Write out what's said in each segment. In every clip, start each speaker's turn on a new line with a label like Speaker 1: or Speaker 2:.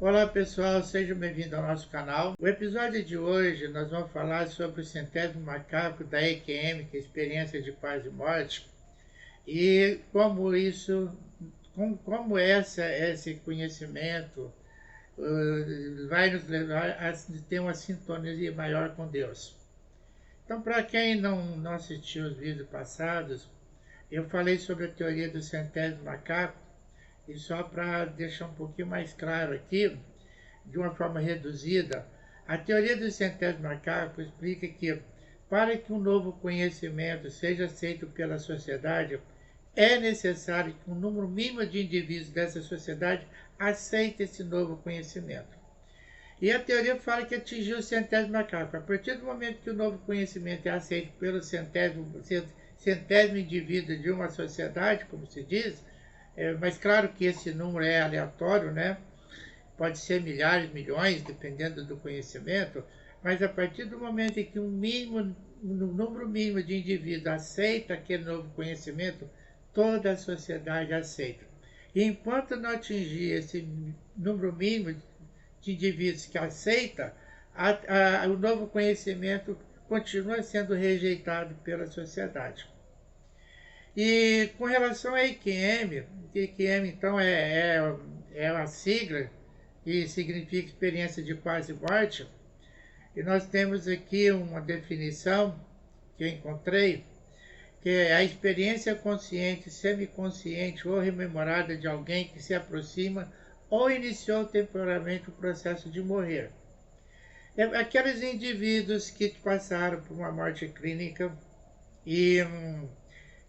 Speaker 1: Olá pessoal, sejam bem-vindos ao nosso canal. O episódio de hoje nós vamos falar sobre o centésimo macaco da EQM, que é a experiência de quase morte, e como isso, esse conhecimento vai nos levar a ter uma sintonia maior com Deus. Então, para quem não assistiu os vídeos passados, eu falei sobre a teoria do centésimo macaco, e só para deixar um pouquinho mais claro aqui, de uma forma reduzida, a teoria do centésimo macaco explica que, para que um novo conhecimento seja aceito pela sociedade, é necessário que um número mínimo de indivíduos dessa sociedade aceite esse novo conhecimento. E a teoria fala que atingiu o centésimo macaco. A partir do momento que o novo conhecimento é aceito pelo centésimo indivíduo de uma sociedade, como se diz, mas claro que esse número é aleatório, né? Pode ser milhares, milhões, dependendo do conhecimento, mas a partir do momento em que um número mínimo de indivíduos aceita aquele novo conhecimento, toda a sociedade aceita. E enquanto não atingir esse número mínimo de indivíduos que aceita, o novo conhecimento continua sendo rejeitado pela sociedade. E com relação à EQM, então é uma sigla que significa experiência de quase morte, e nós temos aqui uma definição que eu encontrei, que é a experiência consciente, semiconsciente ou rememorada de alguém que se aproxima ou iniciou temporariamente o processo de morrer. Aqueles indivíduos que passaram por uma morte clínica e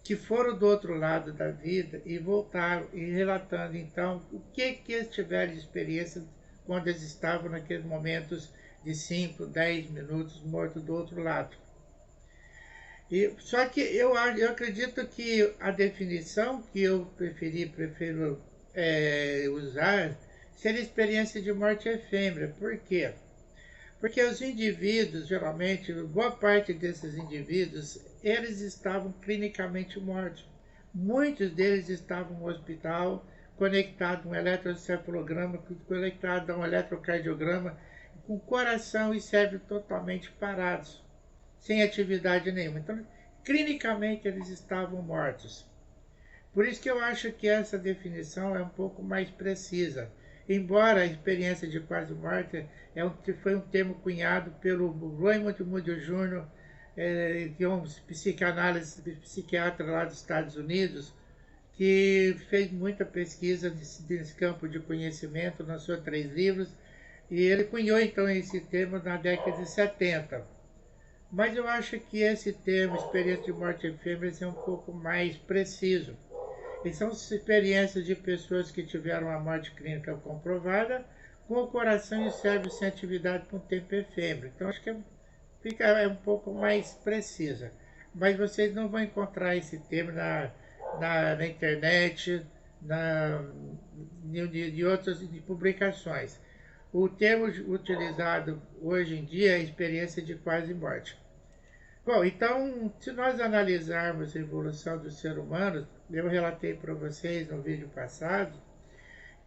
Speaker 1: que foram do outro lado da vida e voltaram e relatando então o que eles tiveram de experiência quando eles estavam naqueles momentos de 5, 10 minutos mortos do outro lado. Só que eu acredito que a definição que eu prefiro usar seria experiência de morte efêmera. Por quê? Porque os indivíduos, geralmente, boa parte desses indivíduos, eles estavam clinicamente mortos. Muitos deles estavam no hospital, conectados a um eletrocefalograma, conectados a um eletrocardiograma, com coração e cérebro totalmente parados, sem atividade nenhuma. Então, clinicamente, eles estavam mortos. Por isso que eu acho que essa definição é um pouco mais precisa. Embora a experiência de quase morte foi um termo cunhado pelo Raymond Moody Jr., que é um psiquiatra lá dos Estados Unidos, que fez muita pesquisa nesse campo de conhecimento, lançou 3 livros, e ele cunhou então esse termo na década de 70. Mas eu acho que esse termo, experiência de morte efêmera, é um pouco mais preciso. E são experiências de pessoas que tiveram a morte clínica comprovada, com o coração e o cérebro sem atividade por um tempo efêmero. Então acho que fica um pouco mais precisa. Mas vocês não vão encontrar esse termo na internet, de outras publicações. O termo utilizado hoje em dia é experiência de quase morte. Bom, então, se nós analisarmos a evolução do ser humano, eu relatei para vocês no vídeo passado,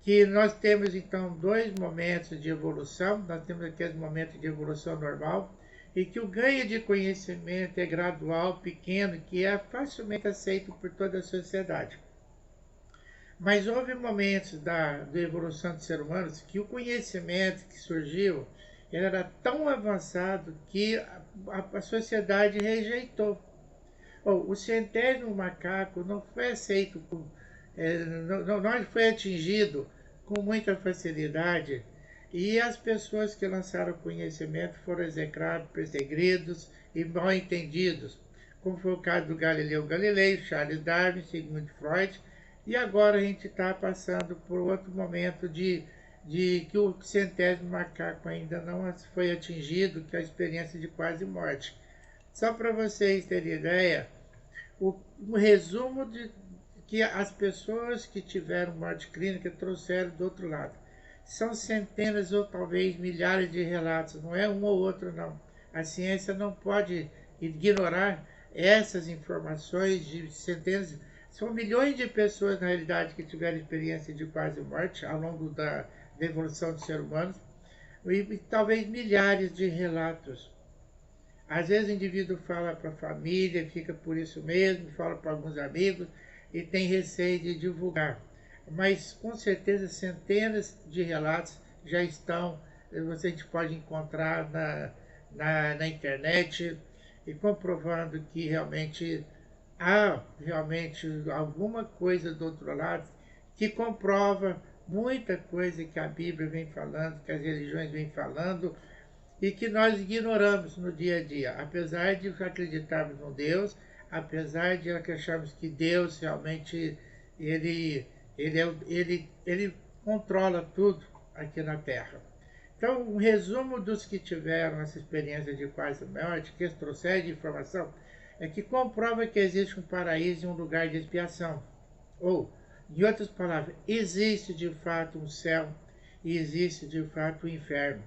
Speaker 1: que nós temos então 2 momentos de evolução. Nós temos aqueles momentos de evolução normal, e que o ganho de conhecimento é gradual, pequeno, que é facilmente aceito por toda a sociedade. Mas houve momentos da evolução do ser humano que o conhecimento que surgiu era tão avançado que a sociedade rejeitou. O centésimo macaco não foi aceito, não foi atingido com muita facilidade, e as pessoas que lançaram conhecimento foram execrados, perseguidos e mal entendidos, como foi o caso do Galileu Galilei, Charles Darwin, Sigmund Freud, e agora a gente está passando por outro momento de que o centésimo macaco ainda não foi atingido, que é a experiência de quase morte. Só para vocês terem ideia, um resumo de que as pessoas que tiveram morte clínica trouxeram do outro lado. São centenas ou talvez milhares de relatos, não é um ou outro não. A ciência não pode ignorar essas informações de centenas. São milhões de pessoas, na realidade, que tiveram experiência de quase morte ao longo da evolução do ser humano, e talvez milhares de relatos. Às vezes o indivíduo fala para a família, fica por isso mesmo, fala para alguns amigos e tem receio de divulgar. Mas com certeza centenas de relatos já estão, a gente pode encontrar na internet, e comprovando que realmente há realmente alguma coisa do outro lado que comprova muita coisa que a Bíblia vem falando, que as religiões vêm falando, e que nós ignoramos no dia a dia, apesar de acreditarmos no Deus, apesar de acharmos que Deus realmente ele controla tudo aqui na Terra. Então, um resumo dos que tiveram essa experiência de quase morte, que eles trouxeram de informação, é que comprova que existe um paraíso e um lugar de expiação. Ou, em outras palavras, existe de fato um céu e existe de fato um inferno.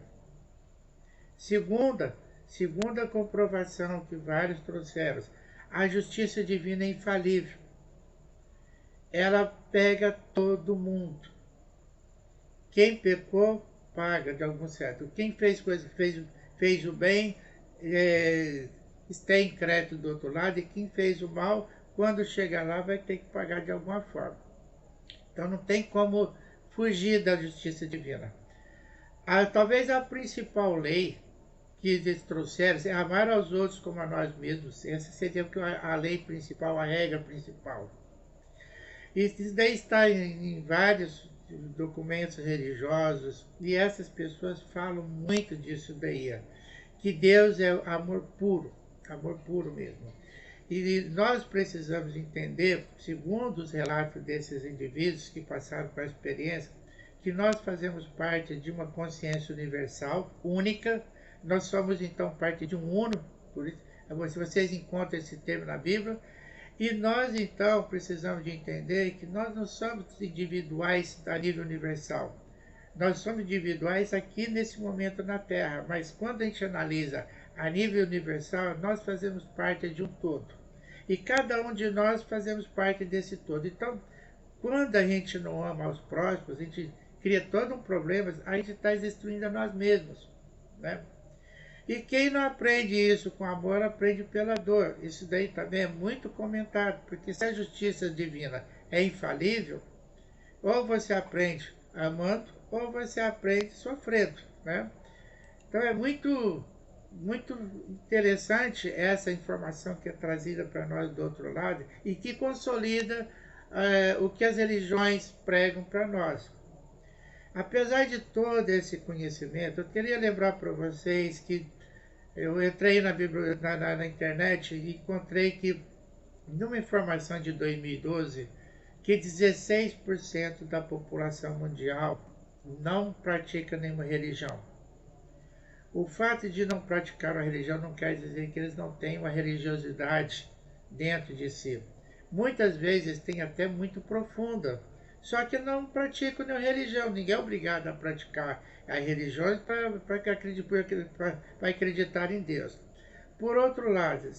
Speaker 1: Segunda comprovação que vários trouxeram, a justiça divina é infalível. Ela pega todo mundo. Quem pecou, paga de algum certo. Quem fez o bem, tem crédito do outro lado, e quem fez o mal, quando chegar lá, vai ter que pagar de alguma forma. Então não tem como fugir da justiça divina. Talvez a principal lei que eles trouxeram é amar aos outros como a nós mesmos. Essa seria a lei principal, a regra principal. Isso daí está em vários documentos religiosos, e essas pessoas falam muito disso daí, que Deus é amor puro mesmo. E nós precisamos entender, segundo os relatos desses indivíduos que passaram por a experiência, que nós fazemos parte de uma consciência universal, única. Nós somos então parte de um uno, por isso, se vocês encontram esse termo na Bíblia. E nós então precisamos de entender que nós não somos individuais a nível universal. Nós somos individuais aqui nesse momento na Terra, mas quando a gente analisa a nível universal, nós fazemos parte de um todo. E cada um de nós fazemos parte desse todo. Então, quando a gente não ama os próximos, a gente cria todo um problema, a gente está destruindo a nós mesmos, né? E quem não aprende isso com amor, aprende pela dor. Isso daí também é muito comentado, porque se a justiça divina é infalível, ou você aprende amando, ou você aprende sofrendo, né? Então é muito interessante essa informação que é trazida para nós do outro lado e que consolida o que as religiões pregam para nós. Apesar de todo esse conhecimento, eu queria lembrar para vocês que eu entrei na internet e encontrei que, numa informação de 2012, que 16% da população mundial não pratica nenhuma religião. O fato de não praticar uma religião não quer dizer que eles não têm uma religiosidade dentro de si. Muitas vezes tem até muito profunda, só que não praticam nenhuma religião. Ninguém é obrigado a praticar as religiões para acreditar em Deus. Por outro lado,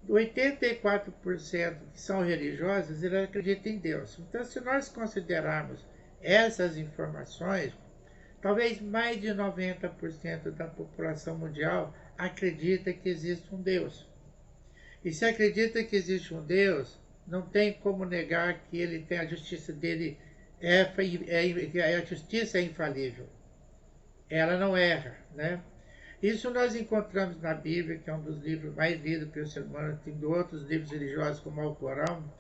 Speaker 1: 84% que são religiosos, eles acreditam em Deus. Então, se nós considerarmos essas informações, talvez mais de 90% da população mundial acredita que existe um Deus. E se acredita que existe um Deus, não tem como negar que ele tem a justiça dele, a justiça é infalível. Ela não erra, né? Isso nós encontramos na Bíblia, que é um dos livros mais lidos pelo ser humano, tem outros livros religiosos como o Alcorão.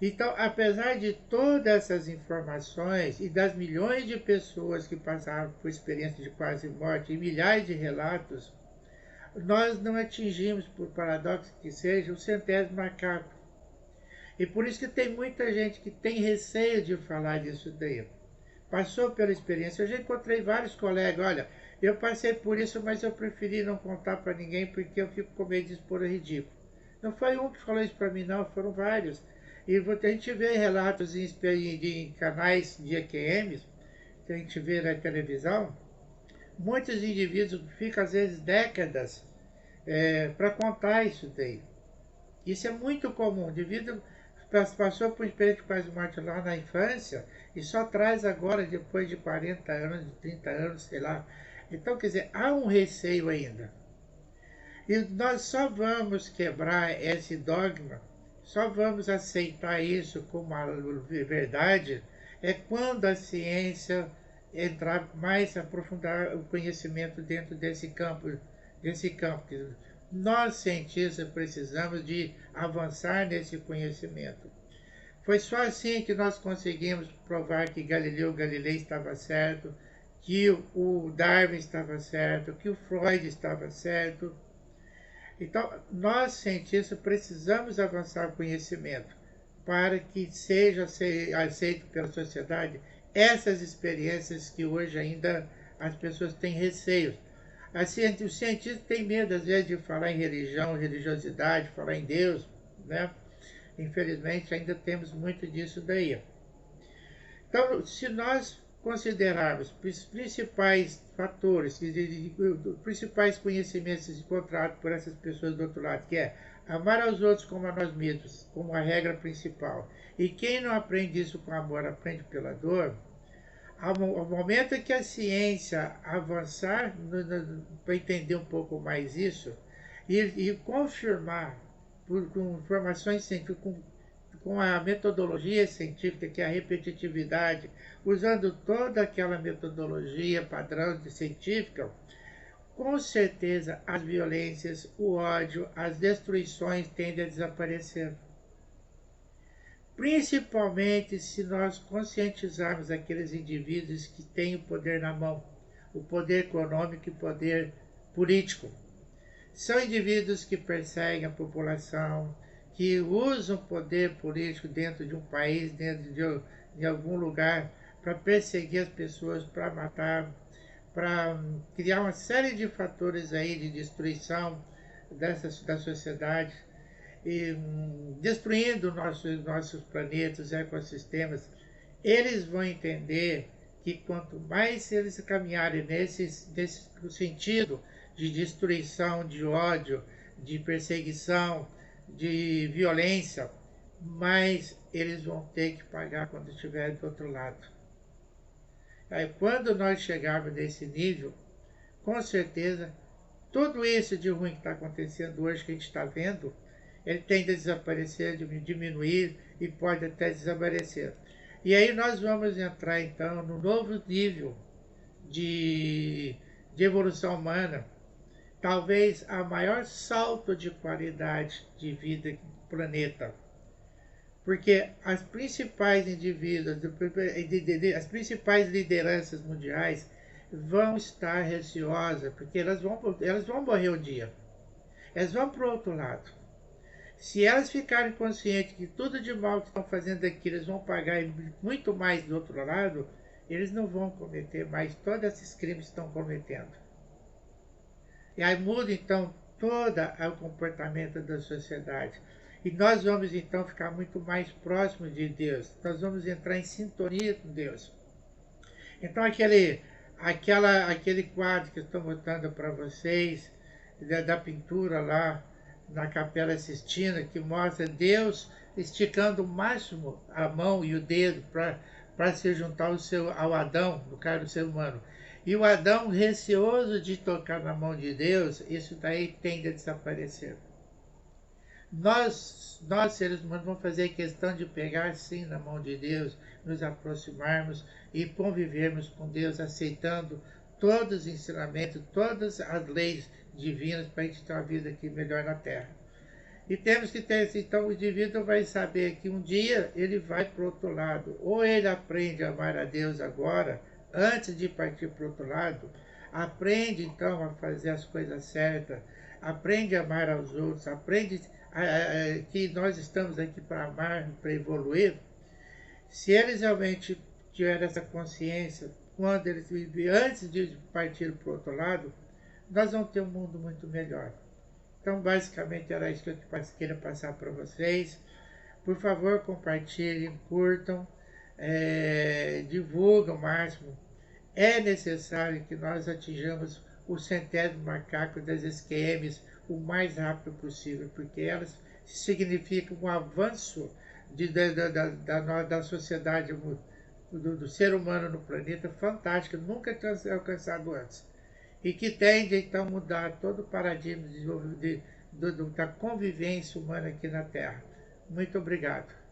Speaker 1: Então, apesar de todas essas informações e das milhões de pessoas que passaram por experiência de quase morte e milhares de relatos, nós não atingimos, por paradoxo que seja, o 100º macaco. E por isso que tem muita gente que tem receio de falar disso daí. Passou pela experiência. Eu já encontrei vários colegas, olha, eu passei por isso, mas eu preferi não contar para ninguém porque eu fico com medo de expor o ridículo. Não foi um que falou isso para mim, não, foram vários. E a gente vê relatos em canais de EQMs, que a gente vê na televisão, muitos indivíduos ficam às vezes décadas para contar isso daí. Isso é muito comum. O indivíduo passou por experiência de quase morte lá na infância e só traz agora, depois de 40 anos, de 30 anos, sei lá. Então, quer dizer, há um receio ainda. E nós só vamos quebrar esse dogma, só vamos aceitar isso como uma verdade, é quando a ciência entrar mais, aprofundar o conhecimento dentro desse campo. Desse campo. Nós, cientistas, precisamos de avançar nesse conhecimento. Foi só assim que nós conseguimos provar que Galileu Galilei estava certo, que o Darwin estava certo, que o Freud estava certo. Então, nós, cientistas, precisamos avançar o conhecimento para que seja aceito pela sociedade essas experiências que hoje ainda as pessoas têm receios. Os cientistas têm medo, às vezes, de falar em religião, religiosidade, falar em Deus, né? Infelizmente, ainda temos muito disso daí. Então, se nós considerarmos os principais fatores, os principais conhecimentos encontrados por essas pessoas do outro lado, que é amar aos outros como a nós mesmos, como a regra principal, e quem não aprende isso com amor, aprende pela dor, ao momento que a ciência avançar para entender um pouco mais isso, e confirmar com informações científicas, com a metodologia científica, que é a repetitividade, usando toda aquela metodologia padrão científica, com certeza as violências, o ódio, as destruições tendem a desaparecer. Principalmente se nós conscientizarmos aqueles indivíduos que têm o poder na mão, o poder econômico e o poder político. São indivíduos que perseguem a população, que usam poder político dentro de um país, dentro de algum lugar, para perseguir as pessoas, para matar, para criar uma série de fatores aí de destruição da sociedade, e destruindo nossos planetas, ecossistemas. Eles vão entender que quanto mais eles caminharem nesse sentido de destruição, de ódio, de perseguição, de violência, mais eles vão ter que pagar quando estiverem do outro lado. Aí, quando nós chegarmos nesse nível, com certeza, tudo isso de ruim que está acontecendo hoje, que a gente está vendo, ele tende a desaparecer, diminuir e pode até desaparecer. E aí nós vamos entrar, então, no novo nível de evolução humana, talvez a maior salto de qualidade de vida do planeta. Porque as principais indivíduos, as principais lideranças mundiais vão estar receosas, porque elas vão morrer um dia. Elas vão para o outro lado. Se elas ficarem conscientes que tudo de mal que estão fazendo aqui, eles vão pagar muito mais do outro lado, eles não vão cometer mais todos esses crimes que estão cometendo. E aí muda então todo o comportamento da sociedade. E nós vamos então ficar muito mais próximos de Deus. Nós vamos entrar em sintonia com Deus. Então aquele quadro que eu estou mostrando para vocês, da pintura lá na Capela Sistina, que mostra Deus esticando o máximo a mão e o dedo para se juntar ao Adão, no caso do ser humano. E o Adão, receoso de tocar na mão de Deus, isso daí tende a desaparecer. Nós seres humanos, vamos fazer questão de pegar sim na mão de Deus, nos aproximarmos e convivermos com Deus, aceitando todos os ensinamentos, todas as leis divinas para a gente ter uma vida aqui melhor na Terra. E temos que ter, então o indivíduo vai saber que um dia ele vai para o outro lado. Ou ele aprende a amar a Deus agora, antes de partir para o outro lado, aprende então a fazer as coisas certas, aprende a amar aos outros, aprende que nós estamos aqui para amar, para evoluir. Se eles realmente tiverem essa consciência, quando eles antes de partir para o outro lado, nós vamos ter um mundo muito melhor. Então, basicamente, era isso que eu queria passar para vocês. Por favor, compartilhem, curtam, divulguem o máximo. É necessário que nós atinjamos o 100º macaco das SQMs o mais rápido possível, porque elas significam um avanço da sociedade do ser humano no planeta fantástica, nunca tinha sido alcançado antes. E que tende, então, a mudar todo o paradigma da convivência humana aqui na Terra. Muito obrigado.